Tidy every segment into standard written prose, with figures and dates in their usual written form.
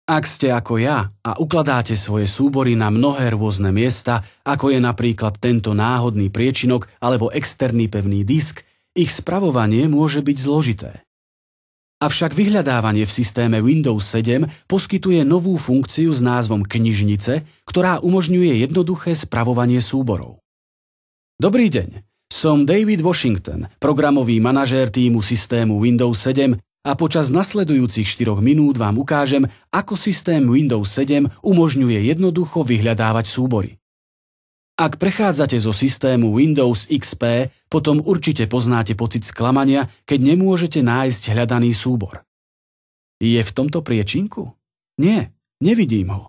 Ak ste ako ja a ukladáte svoje súbory na mnohé rôzne miesta, ako je napríklad tento náhodný priečinok alebo externý pevný disk, ich spravovanie môže byť zložité. Avšak vyhľadávanie v systéme Windows 7 poskytuje novú funkciu s názvom Knižnice, ktorá umožňuje jednoduché spravovanie súborov. Dobrý deň, som David Washington, programový manažér tímu systému Windows 7 a počas nasledujúcich 4 minút vám ukážem, ako systém Windows 7 umožňuje jednoducho vyhľadávať súbory. Ak prechádzate zo systému Windows XP, potom určite poznáte pocit sklamania, keď nemôžete nájsť hľadaný súbor. Je v tomto priečinku? Nie, nevidím ho.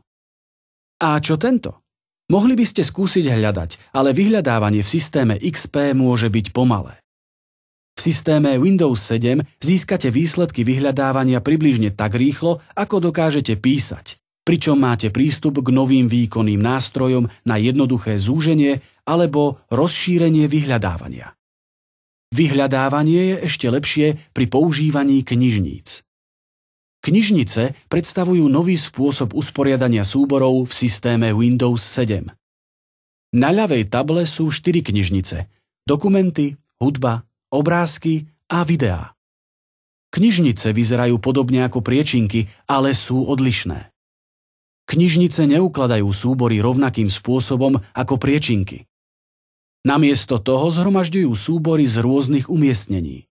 A čo tento? Mohli by ste skúsiť hľadať, ale vyhľadávanie v systéme XP môže byť pomalé. V systéme Windows 7 získate výsledky vyhľadávania približne tak rýchlo, ako dokážete písať, pričom máte prístup k novým výkonným nástrojom na jednoduché zúženie alebo rozšírenie vyhľadávania. Vyhľadávanie je ešte lepšie pri používaní knižníc. Knižnice predstavujú nový spôsob usporiadania súborov v systéme Windows 7. Na ľavej table sú 4 knižnice: dokumenty, hudba, obrázky a videá. Knižnice vyzerajú podobne ako priečinky, ale sú odlišné. Knižnice neukladajú súbory rovnakým spôsobom ako priečinky. Namiesto toho zhromažďujú súbory z rôznych umiestnení.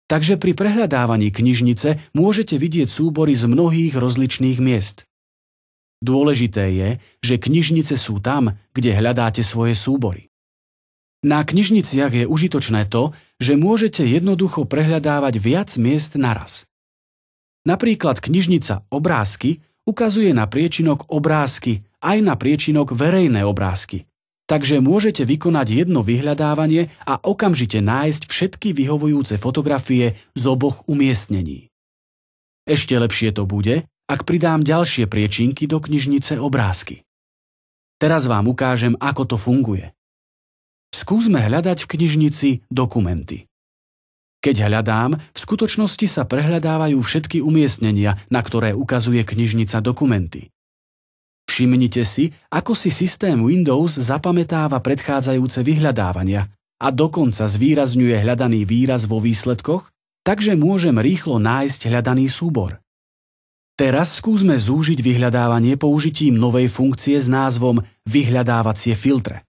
Takže pri prehľadávaní knižnice môžete vidieť súbory z mnohých rozličných miest. Dôležité je, že knižnice sú tam, kde hľadáte svoje súbory. Na knižniciach je užitočné to, že môžete jednoducho prehľadávať viac miest naraz. Napríklad knižnica Obrázky ukazuje na priečinok Obrázky aj na priečinok Verejné obrázky, takže môžete vykonať jedno vyhľadávanie a okamžite nájsť všetky vyhovujúce fotografie z oboch umiestnení. Ešte lepšie to bude, ak pridám ďalšie priečinky do knižnice Obrázky. Teraz vám ukážem, ako to funguje. Skúsme hľadať v knižnici Dokumenty. Keď hľadám, v skutočnosti sa prehľadávajú všetky umiestnenia, na ktoré ukazuje knižnica Dokumenty. Všimnite si, ako si systém Windows zapamätáva predchádzajúce vyhľadávania a dokonca zvýrazňuje hľadaný výraz vo výsledkoch, takže môžem rýchlo nájsť hľadaný súbor. Teraz skúsme zúžiť vyhľadávanie použitím novej funkcie s názvom Vyhľadávacie filtre.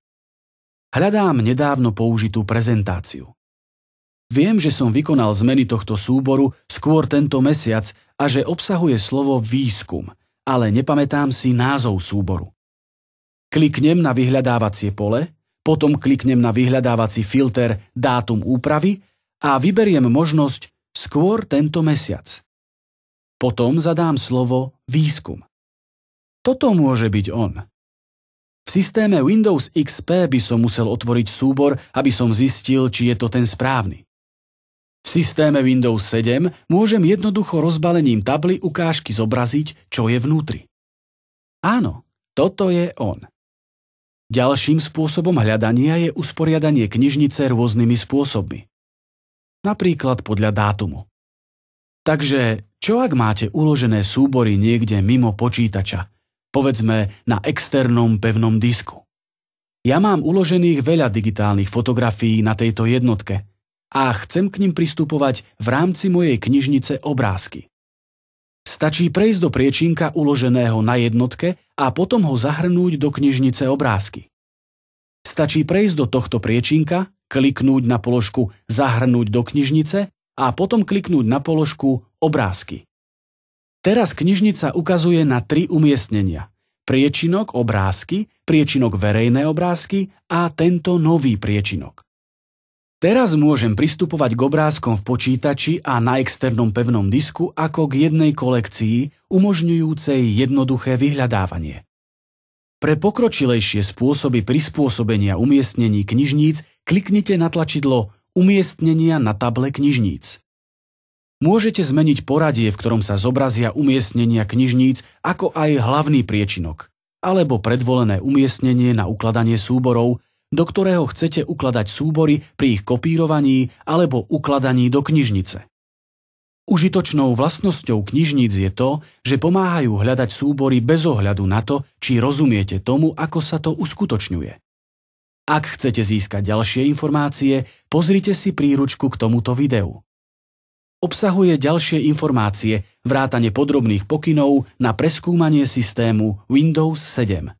Hľadám nedávno použitú prezentáciu. Viem, že som vykonal zmeny tohto súboru skôr tento mesiac a že obsahuje slovo výskum, ale nepamätám si názov súboru. Kliknem na vyhľadávacie pole, potom kliknem na vyhľadávací filter dátum úpravy a vyberiem možnosť skôr tento mesiac. Potom zadám slovo výskum. Toto môže byť on. V systéme Windows XP by som musel otvoriť súbor, aby som zistil, či je to ten správny. V systéme Windows 7 môžem jednoducho rozbalením tably ukážky zobraziť, čo je vnútri. Áno, toto je on. Ďalším spôsobom hľadania je usporiadanie knižnice rôznymi spôsobmi. Napríklad podľa dátumu. Takže, čo ak máte uložené súbory niekde mimo počítača? Povedzme na externom pevnom disku. Ja mám uložených veľa digitálnych fotografií na tejto jednotke a chcem k nim pristupovať v rámci mojej knižnice Obrázky. Stačí prejsť do priečinka uloženého na jednotke a potom ho zahrnúť do knižnice Obrázky. Stačí prejsť do tohto priečinka, kliknúť na položku Zahrnúť do knižnice a potom kliknúť na položku Obrázky. Teraz knižnica ukazuje na 3 umiestnenia. Priečinok Obrázky, priečinok Verejné obrázky a tento nový priečinok. Teraz môžem pristupovať k obrázkom v počítači a na externom pevnom disku ako k jednej kolekcii, umožňujúcej jednoduché vyhľadávanie. Pre pokročilejšie spôsoby prispôsobenia umiestnení knižníc kliknite na tlačidlo Umiestnenia na table knižníc. Môžete zmeniť poradie, v ktorom sa zobrazia umiestnenia knižníc, ako aj hlavný priečinok, alebo predvolené umiestnenie na ukladanie súborov, do ktorého chcete ukladať súbory pri ich kopírovaní alebo ukladaní do knižnice. Užitočnou vlastnosťou knižníc je to, že pomáhajú hľadať súbory bez ohľadu na to, či rozumiete tomu, ako sa to uskutočňuje. Ak chcete získať ďalšie informácie, pozrite si príručku k tomuto videu. Obsahuje ďalšie informácie, vrátane podrobných pokynov na preskúmanie systému Windows 7.